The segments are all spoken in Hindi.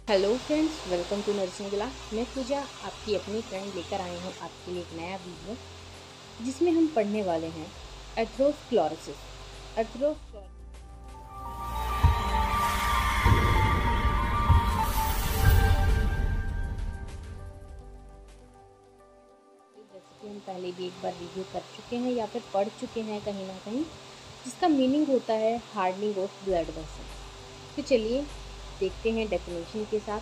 Hello friends, welcome to nursing class. मैं पूजा आपकी अपनी फ्रेंड लेकर आई हूँ आपके लिए एक नया वीडियो जिसमें हम पढ़ने वाले हैं एथेरोस्क्लेरोसिस। एथेरोस्क्लेरोसिस जैसे कि हम पहले भी एक बार रिव्यू कर चुके हैं या फिर पढ़ चुके हैं कहीं ना कहीं, जिसका मीनिंग होता है हार्डनिंग ऑफ ब्लड वेसल। तो चलिए देखते हैं डेफिनेशन के साथ।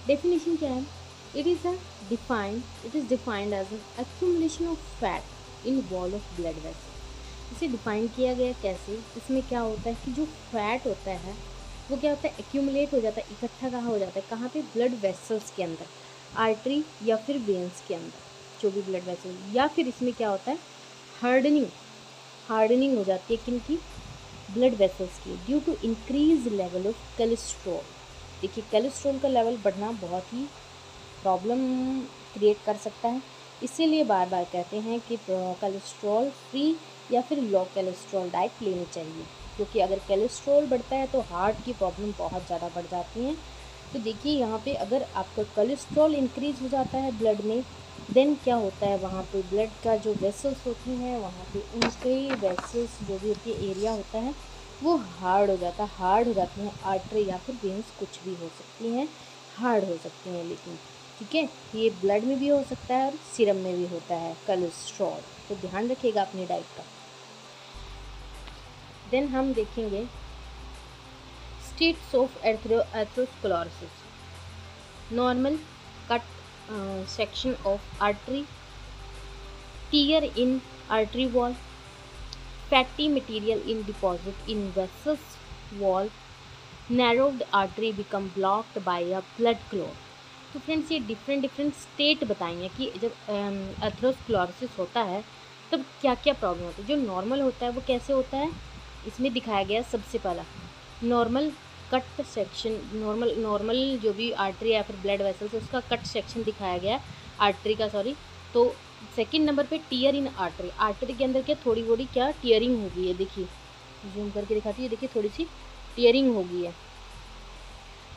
डेफिनेशन क्या है? It is defined as an accumulation of fat in wall of blood vessel. इसे डिफाइन किया गया कैसे? इसमें क्या होता है कि जो फैट होता है वो क्या होता है, एक्यूमुलेट हो जाता है, इकट्ठा कहाँ हो जाता है, कहाँ पे? ब्लड वेसल्स के अंदर, आर्टरी या फिर वेन्स के अंदर, जो भी ब्लड वेसल। या फिर इसमें क्या होता है, हार्डनिंग हार्डनिंग हो जाती है किनकी? ब्लड वेसल्स की, due to increase level of cholesterol. देखिए, कोलेस्ट्रॉल का लेवल बढ़ना बहुत ही प्रॉब्लम क्रिएट कर सकता है, इसीलिए बार बार कहते हैं कि कोलेस्ट्रॉल फ्री या फिर लो कोलेस्ट्रॉल डाइट लेनी चाहिए, क्योंकि अगर कोलेस्ट्रॉल बढ़ता है तो हार्ट की प्रॉब्लम बहुत ज़्यादा बढ़ जाती हैं। तो देखिए यहाँ पे अगर आपका कोलेस्ट्रॉल इंक्रीज हो जाता है ब्लड में, देन क्या होता है, वहाँ पे ब्लड का जो वेसल्स होते हैं, वहाँ पे उनके वेसल्स जो भी होती है, एरिया होता है, वो हार्ड हो जाता है, हार्ड हो जाती हैं। आर्टरी या फिर वेन्स कुछ भी हो सकती हैं, हार्ड हो सकती हैं। लेकिन ठीक है, ये ब्लड में भी हो सकता है और सीरम में भी होता है कोलेस्ट्रॉल, तो ध्यान रखिएगा अपनी डाइट का। देन हम देखेंगे states of atherosclerosis. Normal cut section of artery, tear in artery wall, fatty material in deposit in vessels wall, narrowed artery become blocked by a blood clot। तो फ्रेंड्स, ये डिफरेंट स्टेट बताएंगे कि जब एथेरोस्क्लेरोसिस होता है तब क्या क्या प्रॉब्लम होती है। जो नॉर्मल होता है वो कैसे होता है, इसमें दिखाया गया सबसे पहला नॉर्मल कट सेक्शन। नॉर्मल जो भी आर्टरी या फिर ब्लड वेसल्स है उसका कट सेक्शन दिखाया गया है, आर्टरी का, सॉरी। तो सेकंड नंबर पे टीयर इन आर्टरी, आर्टरी के अंदर क्या थोड़ी बड़ी क्या टीयरिंग हो गई है, देखिए जूम करके दिखाती है, देखिए थोड़ी सी टीयरिंग हो गई है।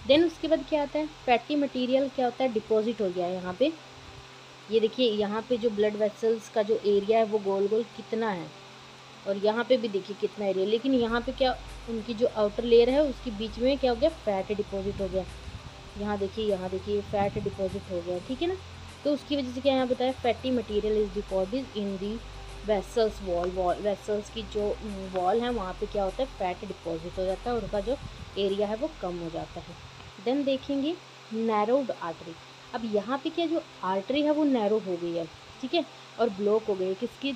देन उसके बाद क्या आता है, फैटी मटेरियल क्या होता है, डिपॉजिट हो गया है यहाँ पे। ये देखिए यहाँ पे जो ब्लड वेसल्स का जो एरिया है वो गोल गोल कितना है, और यहाँ पे भी देखिए कितना एरिया, लेकिन यहाँ पे क्या, उनकी जो आउटर लेयर है उसके बीच में क्या हो गया, फैट डिपॉजिट हो गया। यहाँ देखिए फैट डिपॉजिट हो गया, ठीक है ना। तो उसकी वजह से क्या यहाँ बताया, fatty material is deposit in the vessels wall. Vessels की जो वॉल है वहाँ पे क्या होता है, फैट डिपॉजिट हो जाता है और उनका जो एरिया है वो कम हो जाता है। देन देखेंगे नैरोड आर्टरी। अब यहाँ पे क्या, जो आर्टरी है वो नैरो हो गई है, ठीक है, और ब्लॉक हो गई है, किसके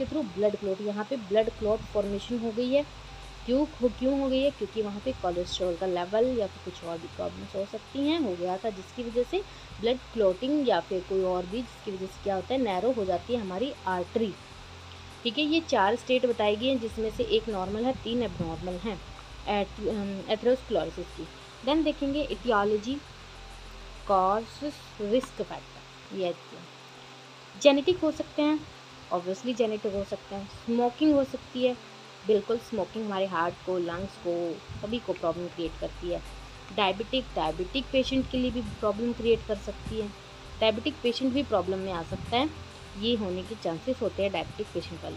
थ्रू? Blood clot. यहाँ पे ब्लड क्लॉट फॉर्मेशन हो गई है। क्यों हो गई है? क्योंकि वहाँ पे कोलेस्ट्रॉल का लेवल या फिर कुछ और भी प्रॉब्लम्स हो सकती हैं, हो गया था, जिसकी वजह से ब्लड क्लॉटिंग या फिर कोई और भी, जिसकी वजह से क्या होता है, नैरो हो जाती है हमारी आर्टरी। ठीक है, ये 4 स्टेट बताई गई हैं, जिसमें से एक नॉर्मल है, 3 एबनॉर्मल हैं एथेरोस्क्लेरोसिस की। देन देखेंगे इटियोलॉजी, कॉजेस, रिस्क फैक्टर। ये जेनेटिक हो सकते हैं, ऑब्वियसली जेनेटिक हो सकते हैं। स्मोकिंग हो सकती है, बिल्कुल स्मोकिंग हमारे हार्ट को, लंग्स को, सभी को प्रॉब्लम क्रिएट करती है। डायबिटिक पेशेंट के लिए भी प्रॉब्लम क्रिएट कर सकती है, डायबिटिक पेशेंट भी प्रॉब्लम में आ सकता है, ये होने के चांसेस होते हैं डायबिटिक पेशेंट वाले।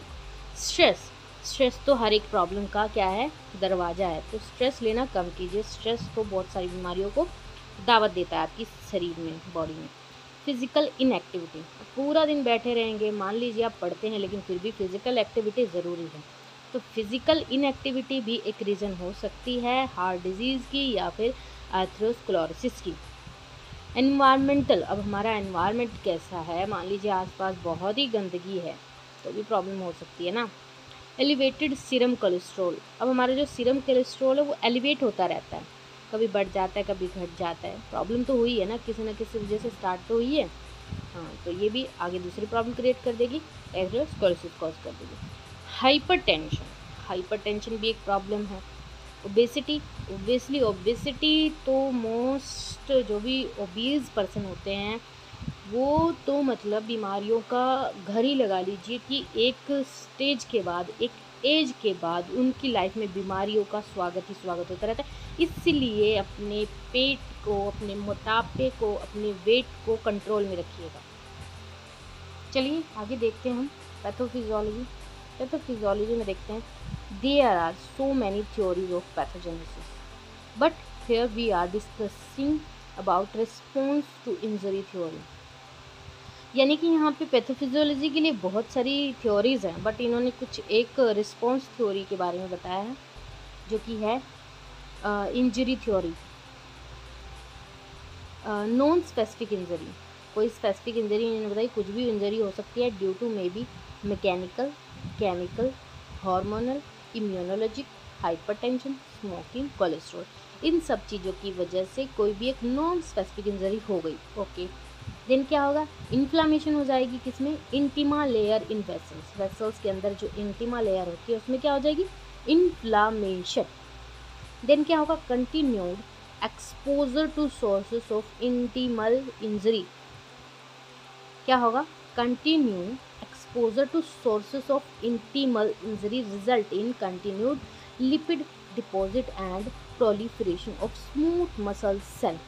स्ट्रेस तो हर एक प्रॉब्लम का क्या है, दरवाज़ा है, तो स्ट्रेस लेना कम कीजिए। स्ट्रेस तो बहुत सारी बीमारियों को दावत देता है आपकी शरीर में, बॉडी में। फिज़िकल इनएक्टिविटी, पूरा दिन बैठे रहेंगे, मान लीजिए आप पढ़ते हैं लेकिन फिर भी फिज़िकल एक्टिविटी ज़रूरी है, तो फिज़िकल इनएक्टिविटी भी एक रीज़न हो सकती है हार्ट डिजीज़ की या फिर एथेरोस्क्लेरोसिस की। एनवायरमेंटल, अब हमारा एनवायरनमेंट कैसा है, मान लीजिए आसपास बहुत ही गंदगी है तो भी प्रॉब्लम हो सकती है ना। एलिवेटेड सीरम कोलेस्ट्रॉल, अब हमारा जो सीरम कोलेस्ट्रॉल है वो एलिवेट होता रहता है, कभी बढ़ जाता है कभी घट जाता है, प्रॉब्लम तो हुई है ना, किसी न किसी वजह से स्टार्ट तो हुई है। हाँ, तो ये भी आगे दूसरी प्रॉब्लम क्रिएट कर देगी, एथेरोस्क्लेरोसिस कॉज कर देगी। हाइपरटेंशन भी एक प्रॉब्लम है। ओबेसिटी तो मोस्ट जो भी ओबीज पर्सन होते हैं वो तो मतलब बीमारियों का घर ही लगा लीजिए कि एक स्टेज के बाद, एक एज के बाद उनकी लाइफ में बीमारियों का स्वागत ही स्वागत होता रहता है। इसलिए अपने पेट को, अपने मोटापे को, अपने वेट को कंट्रोल में रखिएगा। चलिए आगे देखते हैं हम पैथोफिजियोलॉजी। पैथोफिजियोलॉजी में देखते हैं there are so many theories of pathogenesis, but here we are discussing about response to injury theory. यानी कि यहाँ पे पैथोफिजियोलॉजी के लिए बहुत सारी थ्योरीज हैं, बट इन्होंने कुछ एक रिस्पॉन्स थ्योरी के बारे में बताया है, जो कि है injury theory. Non specific injury, कोई स्पेसिफिक इंजरी इन्होंने बताई, कुछ भी इंजरी हो सकती है due to may be mechanical, chemical, hormonal, immunologic, hypertension, smoking, cholesterol, इन सब चीज़ों की वजह से कोई भी एक नॉन स्पेसिफिक इंजरी हो गई। ओके, देन क्या होगा, इन्फ्लामेशन हो जाएगी किसमें, intima layer in vessels, vessels के अंदर जो इंटीमा लेयर होती है उसमें क्या हो जाएगी, इन्फ्लामेशन। देन क्या होगा, continued exposure to sources of intimal injury, क्या होगा, continue exposure to sources of intimal injury result in continued lipid deposit and proliferation of smooth muscle cell.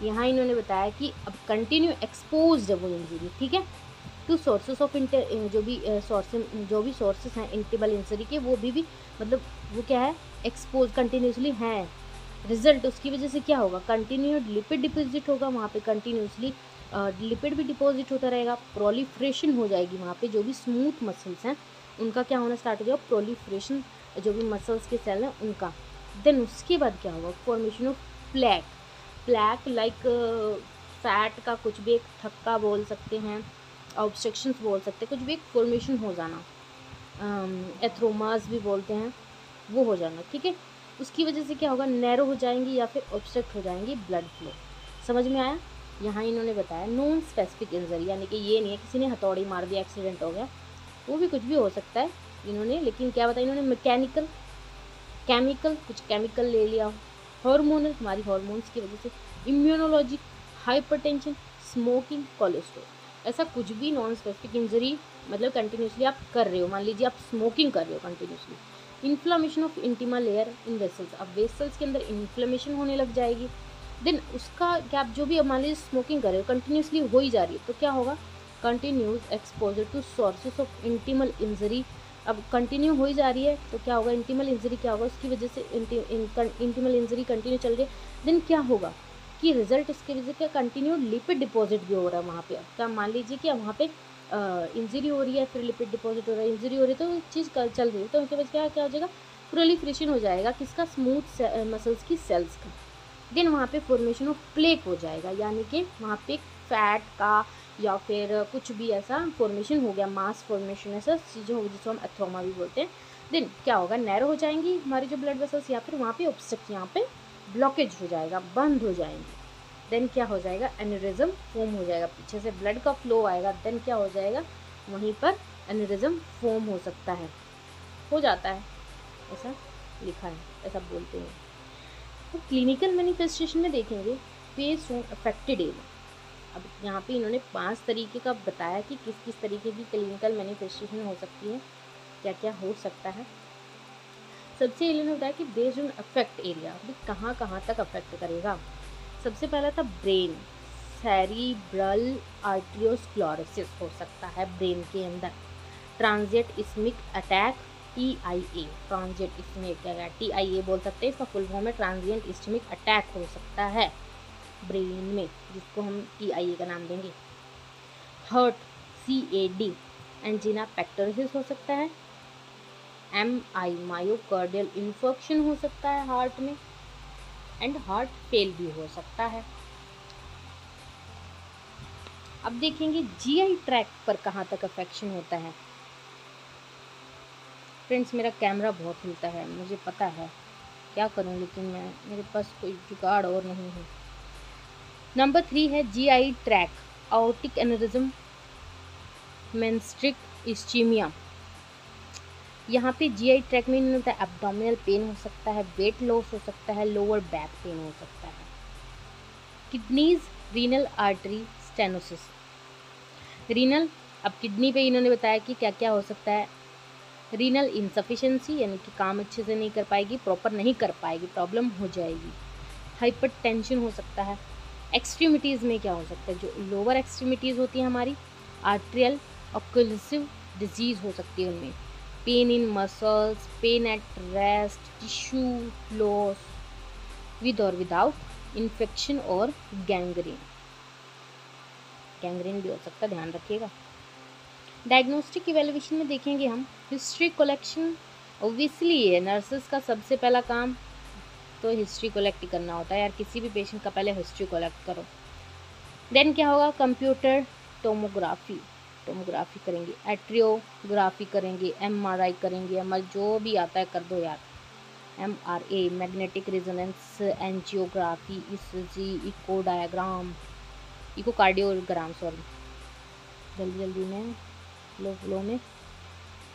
यहाँ इन्होंने बताया कि अब कंटिन्यू एक्सपोज है वो इंजरी, ठीक है, टू सोर्सेस ऑफ जो भी सोर्सेस हैं इंटीमल इंजरी के, वो भी मतलब वो क्या है, एक्सपोज कंटिन्यूसली हैं। रिजल्ट उसकी वजह से क्या होगा, कंटिन्यूड लिपिड डिपॉजिट होगा, वहाँ पे कंटिन्यूसली लिपिड भी डिपॉजिट होता रहेगा, प्रोलिफ्रेशन हो जाएगी वहाँ पे, जो भी स्मूथ मसल्स हैं उनका क्या होना स्टार्ट हो जाएगा, प्रोलिफ्रेशन, जो भी मसल्स के सेल हैं उनका। देन उसके बाद क्या होगा, formation of plaque, plaque like fat का कुछ भी एक थक्का बोल सकते हैं, ऑब्स्ट्रक्शंस बोल सकते हैं, कुछ भी एक फॉर्मेशन हो जाना, एथ्रोमास भी बोलते हैं, वो हो जाना, ठीक है। उसकी वजह से क्या होगा, नैरो हो जाएंगी या फिर ऑब्स्ट्रक्ट हो जाएंगी ब्लड फ्लो। समझ में आया। यहाँ इन्होंने बताया नॉन स्पेसिफिक इंजरी, यानी कि ये नहीं है किसी ने हथौड़ी मार दिया एक्सीडेंट हो गया, वो भी कुछ भी हो सकता है इन्होंने, लेकिन क्या बताया इन्होंने, मैकेनिकल, केमिकल, कुछ केमिकल ले लिया, हार्मोनल, हमारी हार्मोन्स की वजह से, इम्यूनोलॉजिक, हाइपरटेंशन, स्मोकिंग, कोलेस्ट्रॉल, ऐसा कुछ भी नॉन स्पेसिफिक इंजरी मतलब कंटिन्यूसली आप कर रहे हो, मान लीजिए आप स्मोकिंग कर रहे हो continuously, inflammation of intima layer in vessels, अब वेसल्स के अंदर इन्फ्लेमेशन होने लग जाएगी। देन उसका क्या, आप जो भी मान लीजिए स्मोकिंग कर रहे हो कंटिन्यूसली हो ही जा रही है, तो क्या होगा, continuous exposure to sources of intimal injury, अब कंटिन्यू हो ही जा रही है तो क्या होगा, इंटीमल इंजरी क्या होगा, उसकी वजह से इंटीमल इंजरी कंटिन्यू चल रही है। देन क्या होगा कि रिजल्ट इसकी वजह से क्या, कंटिन्यू लिपिड डिपॉजिट भी हो रहा है वहाँ पे। क्या मान लीजिए कि वहाँ पे इंजरी हो रही है, फिर लिपिड डिपॉजिट हो रहा है, इंजरी हो रही है तो चीज़ चल रही है, तो उसके बाद क्या हो जाएगा, प्रोलिफरेशन हो जाएगा किसका, स्मूथ मसल्स की सेल्स का। देन वहाँ पे फॉर्मेशन ऑफ प्लेक हो जाएगा, यानी कि वहाँ पे फैट का या फिर कुछ भी ऐसा फॉर्मेशन हो गया, मास फॉर्मेशन, ऐसा चीज़ें होगी जिसको हम एथ्रोमा भी बोलते हैं। देन क्या होगा, नैरो हो जाएंगी हमारी जो ब्लड वेसल्स, या फिर वहाँ पे ऑब्स्ट्रक्ट, यहाँ पे ब्लॉकेज हो जाएगा, बंद हो जाएंगे। देन क्या हो जाएगा, एन्यूरिज्म फॉर्म हो जाएगा, पीछे से ब्लड का फ्लो आएगा, देन क्या हो जाएगा, वहीं पर एन्यूरिज्म फॉर्म हो सकता है, हो जाता है, ऐसा लिखा है, ऐसा बोलते हैं। तो क्लिनिकल मैनिफेस्टेशन में देखेंगे बेस्ड ऑन अफेक्टेड एरिया। अब यहाँ पे इन्होंने 5 तरीके का बताया कि किस किस तरीके की क्लिनिकल मैनिफेस्टेशन हो सकती है, क्या क्या हो सकता है। सबसे इन्होंने बताया कि बेस्ड ऑन अफेक्ट एरिया, अभी कहाँ कहाँ तक अफेक्ट करेगा। सबसे पहला था ब्रेन, सेरिब्रल आर्टियोस्क्लेरोसिस हो सकता है ब्रेन के अंदर, transient ischemic attack, TIA, transient ischemic attack, TIA बोल सकते हैं, इसका फुल फॉर्म है ट्रांजिएंट इस्मिक अटैक हो सकता है ब्रेन में, जिसको हम TIA का नाम देंगे। हर्ट, CAD, एंजीना पेक्टोरिस हो सकता है। MI, मायोकार्डियल इन्फेक्शन हो सकता है हार्ट में, एंड हार्ट फेल भी हो सकता है। अब देखेंगे GI ट्रैक्ट पर कहाँ तक अफेक्शन होता है। फ्रेंड्स मेरा कैमरा बहुत हिलता है, मुझे पता है, क्या करूं, लेकिन मेरे पास कोई जुगाड़ और नहीं है। नंबर 3 है GI tract, aortic aneurysm, mesenteric ischemia. यहाँ पे GI ट्रैक्ट में नहीं होता है, एब्डोमिनल पेन हो सकता है, वेट लॉस हो सकता है, लोअर बैक पेन हो सकता है। Kidneys, renal artery stenosis, renal, अब किडनी पे इन्होंने बताया कि क्या क्या हो सकता है, रीनल इंसफिशेंसी यानी कि काम अच्छे से नहीं कर पाएगी, प्रॉपर नहीं कर पाएगी, प्रॉब्लम हो जाएगी। हाइपरटेंशन हो सकता है। एक्सट्रीमिटीज़ में क्या हो सकता है, जो लोअर एक्सट्रीमिटीज़ होती हैं हमारी, आर्ट्रियल ऑक्लूसिव डिजीज़ हो सकती है उनमें, pain in muscles, pen at rest, tissue loss with और विदाउट इन्फेक्शन और गैंग्रीन। गैंग्रीन भी हो सकता है, ध्यान रखिएगा। डायग्नोस्टिक इवेल्युएशन में देखेंगे हम हिस्ट्री कलेक्शन। ओबियसली है नर्सेस का सबसे पहला काम तो हिस्ट्री कलेक्ट करना होता है यार, किसी भी पेशेंट का पहले हिस्ट्री कलेक्ट करो। देन क्या होगा, कंप्यूटर टोमोग्राफी, टोमोग्राफी करेंगे, एट्रियोग्राफी करेंगे, एमआरआई करेंगे, एमआर जो भी आता है कर दो यार, MRA magnetic resonance angiography, ECG, echo diagram, echo cardiogram, sorry जल्दी जल्दी में फ्लो में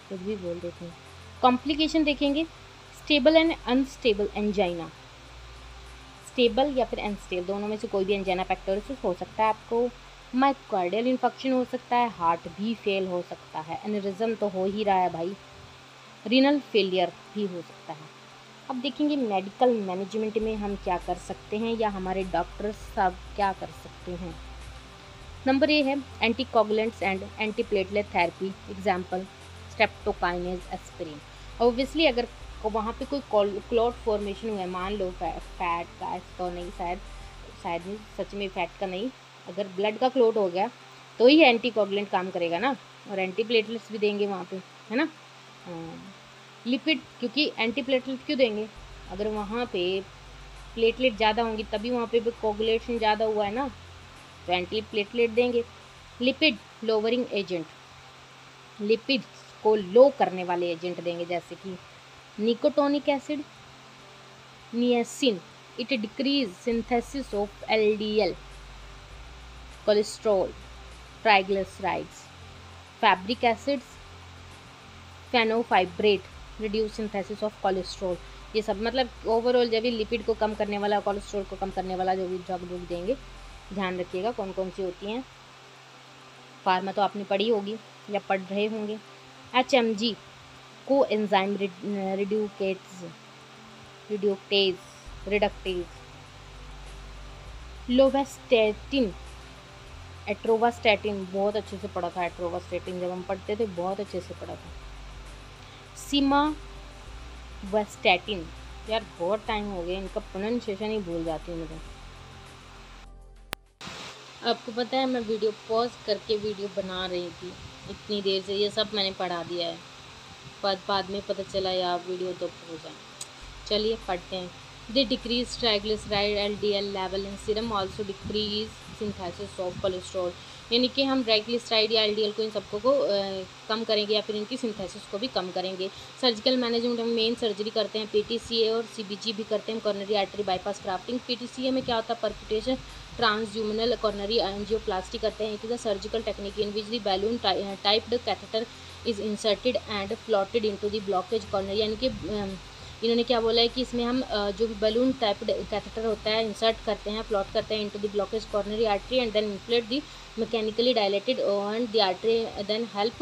कुछ भी बोल देते हैं। कॉम्प्लिकेशन देखेंगे, stable and unstable angina, stable या फिर अनस्टेबल दोनों में से कोई भी एंजाइना पेक्टोरिस हो सकता है आपको, माइकोकार्डियल इन्फेक्शन हो सकता है, हार्ट भी फेल हो सकता है, एनेरिज्म तो हो ही रहा है भाई, रीनल फेलियर भी हो सकता है। अब देखेंगे मेडिकल मैनेजमेंट में हम क्या कर सकते हैं या हमारे डॉक्टर्स सब क्या कर सकते हैं। नंबर ए है anticoagulants and antiplatelet therapy, example streptokinase, aspirin. Obviously अगर वहाँ पे कोई क्लॉट फॉर्मेशन हुआ है, मान लो फैट का तो नहीं, शायद नहीं, सच में फैट का नहीं, अगर ब्लड का क्लॉट हो गया तो ही एंटीकोगुलेंट काम करेगा ना, और एंटीप्लेटलेट्स भी देंगे वहाँ पे, है ना। लिपिड, क्योंकि एंटीप्लेटलेट क्यों देंगे, अगर वहाँ पे प्लेटलेट ज़्यादा होंगी तभी वहाँ पे कोगुलेशन ज़्यादा हुआ है ना, तो एंटीप्लेटलेट देंगे। लिपिड लोअरिंग एजेंट, लिपिड को लो करने वाले एजेंट देंगे, जैसे कि nicotinic acid, niacin, it decrease synthesis of LDL, cholesterol, triglycerides, fibric acids, fenofibrate, reduce synthesis of cholesterol. ये सब मतलब ओवरऑल जब भी लिपिड को कम करने वाला, कोलेस्ट्रॉल को कम करने वाला जो भी ड्रग देंगे, ध्यान रखिएगा कौन कौन सी होती हैं। फार्मा तो आपने पढ़ी होगी या पढ़ रहे होंगे। HMG को एंजाइम रिडक्टेज, लोवास्टैटिन, एट्रोवास्टैटिन बहुत अच्छे से पढ़ा था, एट्रोवास्टैटिन जब हम पढ़ते थे बहुत अच्छे से पढ़ा था। सिमावास्टैटिन, यार बहुत टाइम हो गया, इनका प्रोनाउंसिएशन ही भूल जाती हूँ मुझे। आपको पता है मैं वीडियो पॉज करके वीडियो बना रही थी इतनी देर से, ये सब मैंने पढ़ा दिया है, बाद में पता चला यार वीडियो तो हो जाए। चलिए पढ़ते हैं। They decrease triglyceride LDL level in serum, also decrease synthesis of cholesterol, यानी कि हम ट्राइग्लिसराइड या एलडीएल को इन सबको कम करेंगे या फिर इनकी सिंथेसिस को भी कम करेंगे। सर्जिकल मैनेजमेंट में मेन सर्जरी करते हैं, पीटीसीए और सीबीजी भी करते हैं, coronary artery bypass grafting. PTCA में क्या होता है, परक्यूटेशन ट्रांसह्यूमनल कॉर्नरी एंजियोप्लास्टी करते हैं। It is a surgical technique in which the balloon typed catheter is inserted and floated into the blockage corner, यानी कि इन्होंने क्या बोला है कि इसमें हम जो भी बलून टाइप्ड कैथेटर होता है इंसर्ट करते हैं, फ्लॉट करते हैं into the blockage coronary artery and then inflate the mechanically dilated and the artery then help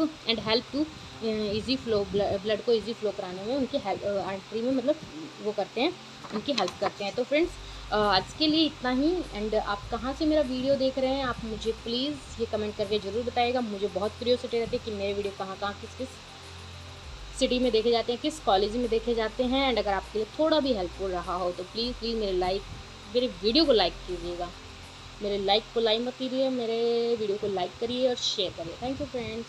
to easy flow, blood को इजी फ्लो कराने में उनकी आर्टरी में मतलब वो करते हैं, उनकी हेल्प करते हैं। तो फ्रेंड्स आज के लिए इतना ही। एंड आप कहाँ से मेरा वीडियो देख रहे हैं आप मुझे प्लीज़ ये कमेंट करके ज़रूर बताइएगा, मुझे बहुत क्यूरियोसिटी रहती है कि मेरे वीडियो कहाँ किस सिटी में देखे जाते हैं, किस कॉलेज में देखे जाते हैं। एंड अगर आपके लिए थोड़ा भी हेल्पफुल रहा हो तो प्लीज़ मेरे वीडियो को लाइक कीजिएगा, मेरे लाइक को लाइक मत कीजिए, मेरे वीडियो को लाइक करिए और शेयर करिए। Thank you friends.